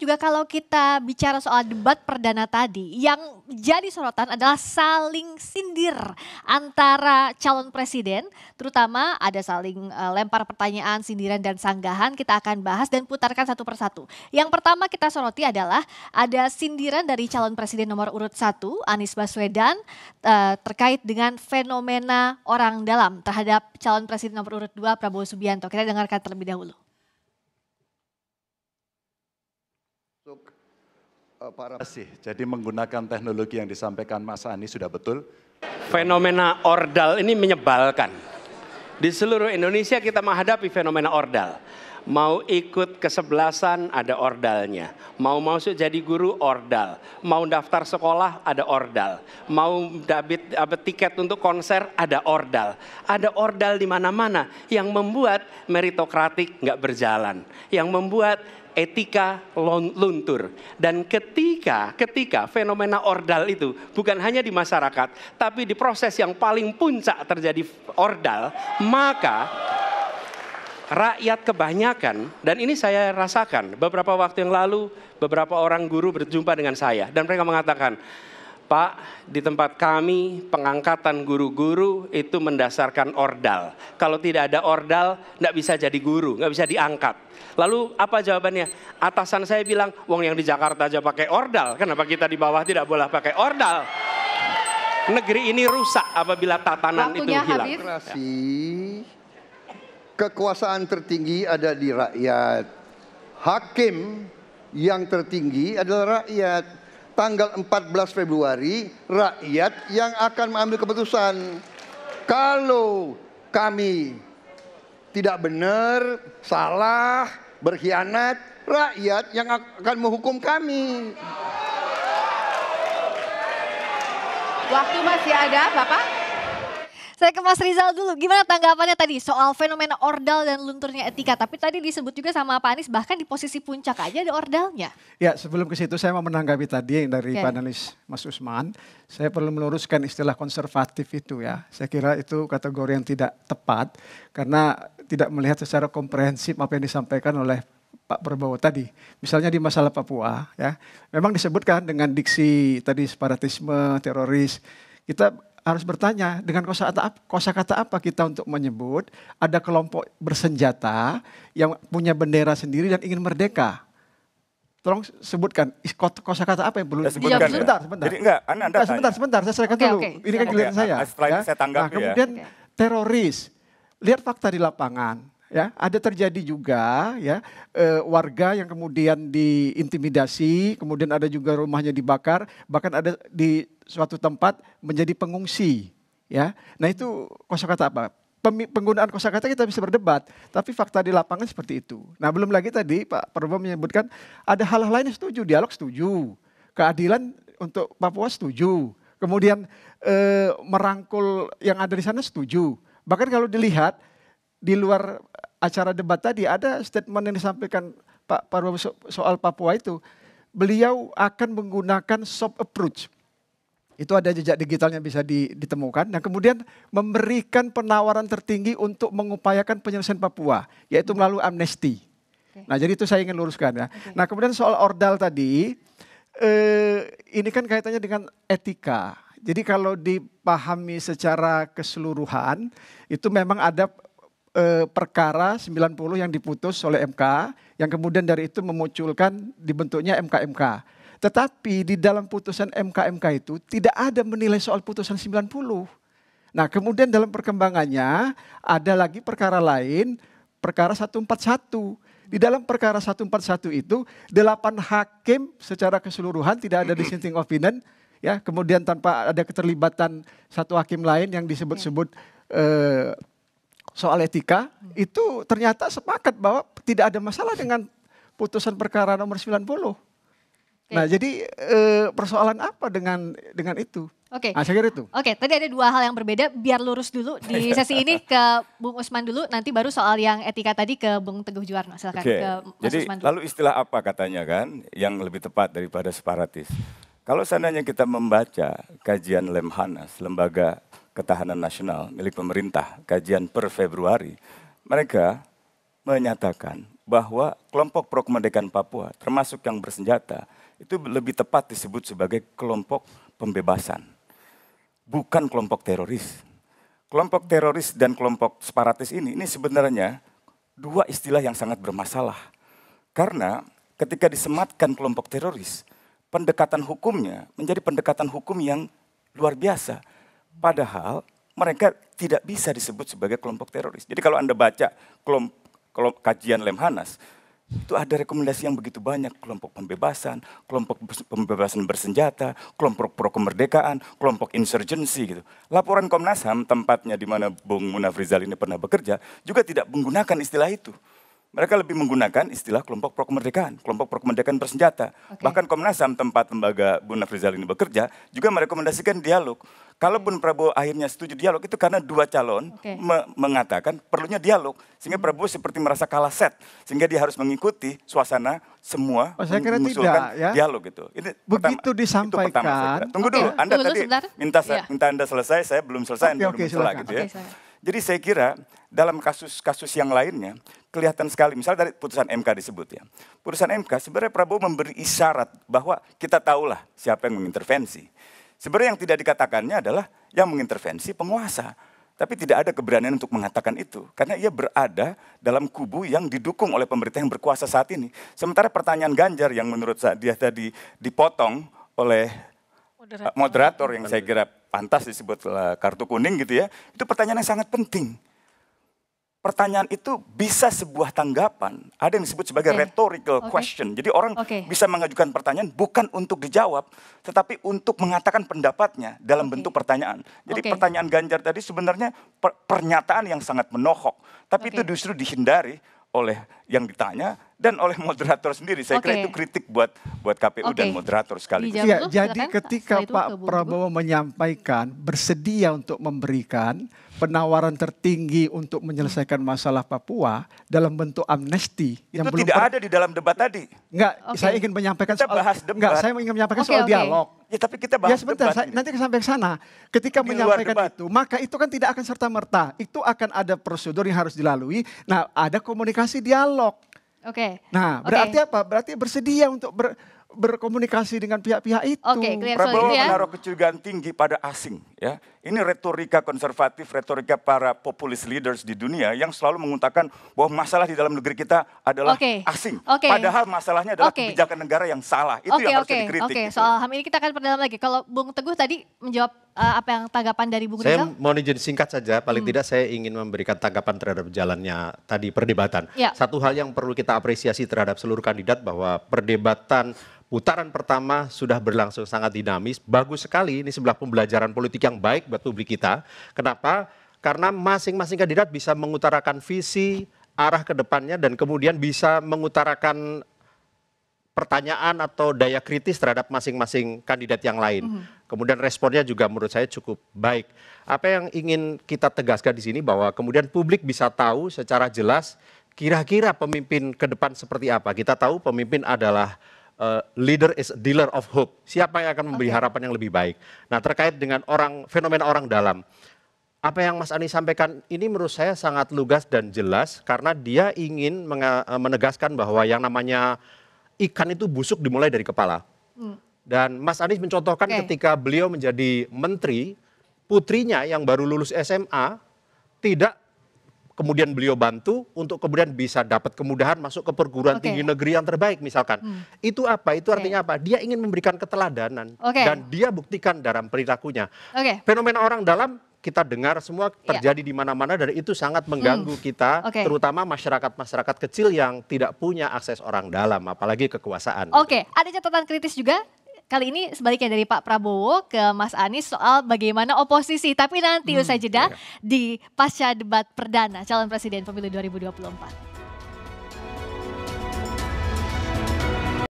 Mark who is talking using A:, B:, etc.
A: juga kalau kita bicara soal debat perdana tadi, yang jadi sorotan adalah saling sindir antara calon presiden, terutama ada saling lempar pertanyaan, sindiran dan sanggahan. Kita akan bahas dan putarkan satu persatu. Yang pertama kita soroti adalah ada sindiran dari calon presiden nomor urut 1, Anies Baswedan, terkait dengan fenomena orang dalam terhadap calon presiden nomor urut 2, Prabowo Subianto. Kita dengarkan terlebih dahulu.
B: Jadi menggunakan teknologi yang disampaikan Mas Anies sudah betul.
C: Fenomena ordal ini menyebalkan. Di seluruh Indonesia kita menghadapi fenomena ordal. Mau ikut kesebelasan ada ordalnya. Mau masuk jadi guru ordal. Mau daftar sekolah ada ordal. Mau dapat tiket untuk konser ada ordal. Ada ordal di mana-mana yang membuat meritokratik nggak berjalan. Yang membuat etika luntur. Dan ketika fenomena ordal itu bukan hanya di masyarakat, tapi di proses yang paling puncak terjadi ordal, maka rakyat kebanyakan, dan ini saya rasakan beberapa waktu yang lalu, beberapa orang guru berjumpa dengan saya dan mereka mengatakan, Pak, di tempat kami pengangkatan guru-guru itu mendasarkan ordal. Kalau tidak ada ordal, nggak bisa jadi guru, nggak bisa diangkat. Lalu apa jawabannya? Atasan saya bilang, wong yang di Jakarta aja pakai ordal, kenapa kita di bawah tidak boleh pakai ordal? Negeri ini rusak apabila tatanan itu hilang.
D: Kekuasaan tertinggi ada di rakyat. Hakim yang tertinggi adalah rakyat. Tanggal 14 Februari, rakyat yang akan mengambil keputusan. Kalau kami tidak benar, salah, berkhianat, rakyat yang akan menghukum kami.
E: Waktu masih ada, Bapak?
A: Saya ke Mas Rizal dulu, gimana tanggapannya tadi soal fenomena ordal dan lunturnya etika? Tapi tadi disebut juga sama Pak Anies, bahkan di posisi puncak aja ada ordalnya.
F: Ya, sebelum ke situ saya mau menanggapi tadi yang dari panelis Mas Usman. Saya perlu meluruskan istilah konservatif itu ya. Saya kira itu kategori yang tidak tepat karena tidak melihat secara komprehensif apa yang disampaikan oleh Pak Prabowo tadi. Misalnya di masalah Papua ya. Memang disebutkan dengan diksi tadi separatisme, teroris. Kita harus bertanya dengan kosakata apa kita untuk menyebut ada kelompok bersenjata yang punya bendera sendiri dan ingin merdeka. Tolong sebutkan kosakata apa yang perlu
G: disebutkan.
F: Sebentar.
G: Jadi Anda
F: sebentar, saya selesaikan dulu. Ini kan giliran saya.
G: Setelah ini saya tanggapi
F: nah, kemudian teroris. Lihat fakta di lapangan. Ya, ada terjadi juga ya warga yang kemudian diintimidasi, kemudian ada juga rumahnya dibakar, bahkan ada di suatu tempat menjadi pengungsi. Ya, nah itu kosakata apa? Penggunaan kosakata kita bisa berdebat, tapi fakta di lapangan seperti itu. Nah, belum lagi tadi Pak Prabowo menyebutkan ada hal-hal lain yang setuju, dialog setuju, keadilan untuk Papua setuju, kemudian merangkul yang ada di sana setuju. Bahkan kalau dilihat di luar acara debat tadi ada statement yang disampaikan Pak Prabowo soal Papua itu. Beliau akan menggunakan soft approach. Itu ada jejak digitalnya bisa ditemukan. Dan kemudian memberikan penawaran tertinggi untuk mengupayakan penyelesaian Papua. Yaitu melalui amnesti. Nah jadi itu saya ingin luruskan ya. Nah kemudian soal ordal tadi. Ini kan kaitannya dengan etika. Jadi kalau dipahami secara keseluruhan. Itu memang ada perkara 90 yang diputus oleh MK yang kemudian dari itu memunculkan dibentuknya MK-MK. Tetapi di dalam putusan MK-MK itu tidak ada menilai soal putusan 90. Nah kemudian dalam perkembangannya ada lagi perkara lain, perkara 141. Di dalam perkara 141 itu 8 hakim secara keseluruhan tidak ada dissenting opinion. Ya, kemudian tanpa ada keterlibatan satu hakim lain yang disebut-sebut soal etika, itu ternyata sepakat bahwa tidak ada masalah dengan putusan perkara nomor 90. Nah jadi persoalan apa dengan itu? Nah, saya kira itu.
A: Oke, tadi ada dua hal yang berbeda, biar lurus dulu di sesi ini ke Bung Usman dulu, nanti baru soal yang etika tadi ke Bung Teguh Juwarno. Silakan ke Mas
G: Jadi
A: Usman dulu.
G: lalu istilah apa katanya kan yang lebih tepat daripada separatis? Kalau seandainya kita membaca kajian Lemhanas, Lembaga Ketahanan Nasional milik pemerintah, kajian per Februari, mereka menyatakan bahwa kelompok pro kemerdekaan Papua, termasuk yang bersenjata, itu lebih tepat disebut sebagai kelompok pembebasan, bukan kelompok teroris. Kelompok teroris dan kelompok separatis ini sebenarnya dua istilah yang sangat bermasalah. Karena ketika disematkan kelompok teroris, pendekatan hukumnya menjadi pendekatan hukum yang luar biasa. Padahal mereka tidak bisa disebut sebagai kelompok teroris. Jadi kalau Anda baca kajian Lemhanas, itu ada rekomendasi yang begitu banyak, kelompok pembebasan bersenjata, kelompok pro kemerdekaan, kelompok insurgency gitu. Laporan Komnas HAM, tempatnya di mana Bung Munaf Rizal ini pernah bekerja, juga tidak menggunakan istilah itu. Mereka lebih menggunakan istilah kelompok pro kemerdekaan bersenjata. Bahkan Komnas HAM, tempat lembaga Munaf Rizal ini bekerja, juga merekomendasikan dialog. Kalaupun Prabowo akhirnya setuju dialog, itu karena dua calon mengatakan perlunya dialog. Sehingga Prabowo seperti merasa kalah set. Sehingga dia harus mengikuti suasana semua
F: saya kira
G: mengusulkan
F: tidak, ya.
G: dialog gitu. Ini
F: begitu disampaikan.
G: Tunggu dulu, Anda tadi minta Anda selesai, saya belum selesai, belum salah gitu ya. Jadi saya kira dalam kasus-kasus yang lainnya, kelihatan sekali, misalnya dari putusan MK disebut ya. Putusan MK sebenarnya Prabowo memberi isyarat bahwa kita tahulah siapa yang mengintervensi. Sebenarnya yang tidak dikatakannya adalah yang mengintervensi penguasa. Tapi tidak ada keberanian untuk mengatakan itu. Karena ia berada dalam kubu yang didukung oleh pemerintah yang berkuasa saat ini. Sementara pertanyaan Ganjar yang menurut dia tadi dipotong oleh moderator yang saya kira pantas disebut kartu kuning gitu ya. Itu pertanyaan yang sangat penting. Pertanyaan itu bisa sebuah tanggapan. Ada yang disebut sebagai rhetorical question. Jadi orang bisa mengajukan pertanyaan bukan untuk dijawab, tetapi untuk mengatakan pendapatnya dalam bentuk pertanyaan. Jadi pertanyaan Ganjar tadi sebenarnya pernyataan yang sangat menohok. Tapi itu justru dihindari oleh yang ditanya dan oleh moderator sendiri. Saya kira itu kritik buat KPU dan moderator sekaligus.
F: Ya, jadi ketika Pak Prabowo menyampaikan bersedia untuk memberikan penawaran tertinggi untuk menyelesaikan masalah Papua dalam bentuk amnesti yang
G: itu
F: belum
G: tidak ada di dalam debat tadi.
F: Enggak, saya ingin menyampaikan
G: kita bahas debat.
F: Enggak, saya ingin menyampaikan soal dialog.
G: Ya tapi kita bahas
F: sebentar, nanti sampai ke sana. Ketika menyampaikan itu, maka itu kan tidak akan serta-merta. Itu akan ada prosedur yang harus dilalui. Nah, ada komunikasi dialog. Nah, berarti apa? Berarti bersedia untuk berkomunikasi dengan pihak-pihak itu.
G: Prabowo menaruh kecurigaan tinggi pada asing. Ya, ini retorika konservatif, retorika para populis leaders di dunia yang selalu mengutakan bahwa masalah di dalam negeri kita adalah asing. Padahal masalahnya adalah kebijakan negara yang salah. Itu yang harus dikritik. Gitu.
A: Soal HAM ini kita akan perdalam lagi. Kalau Bung Teguh tadi menjawab apa yang tanggapan dari Bung Rizal?
H: Saya mau izin singkat saja. Paling tidak saya ingin memberikan tanggapan terhadap jalannya tadi perdebatan. Satu hal yang perlu kita apresiasi terhadap seluruh kandidat bahwa perdebatan putaran pertama sudah berlangsung sangat dinamis, bagus sekali, ini sebuah pembelajaran politik yang baik buat publik kita. Kenapa? Karena masing-masing kandidat bisa mengutarakan visi, arah ke depannya, dan kemudian bisa mengutarakan pertanyaan atau daya kritis terhadap masing-masing kandidat yang lain. Kemudian responnya juga menurut saya cukup baik. Apa yang ingin kita tegaskan di sini bahwa kemudian publik bisa tahu secara jelas kira-kira pemimpin ke depan seperti apa. Kita tahu pemimpin adalah leader is a dealer of hope. Siapa yang akan memberi harapan yang lebih baik. Nah, terkait dengan fenomena orang dalam. Apa yang Mas Anies sampaikan ini menurut saya sangat lugas dan jelas karena dia ingin menegaskan bahwa yang namanya ikan itu busuk dimulai dari kepala. Dan Mas Anies mencontohkan ketika beliau menjadi menteri, putrinya yang baru lulus SMA tidak kemudian beliau bantu untuk kemudian bisa dapat kemudahan masuk ke perguruan tinggi negeri yang terbaik misalkan. Itu apa? Itu artinya apa? Dia ingin memberikan keteladanan dan dia buktikan dalam perilakunya. Fenomena orang dalam kita dengar semua terjadi di mana-mana dan itu sangat mengganggu kita, terutama masyarakat-masyarakat kecil yang tidak punya akses orang dalam, apalagi kekuasaan.
A: Ada catatan kritis juga. Kali ini sebaliknya dari Pak Prabowo ke Mas Anies soal bagaimana oposisi. Tapi nanti usai jeda di pasca debat perdana calon presiden pemilu 2024.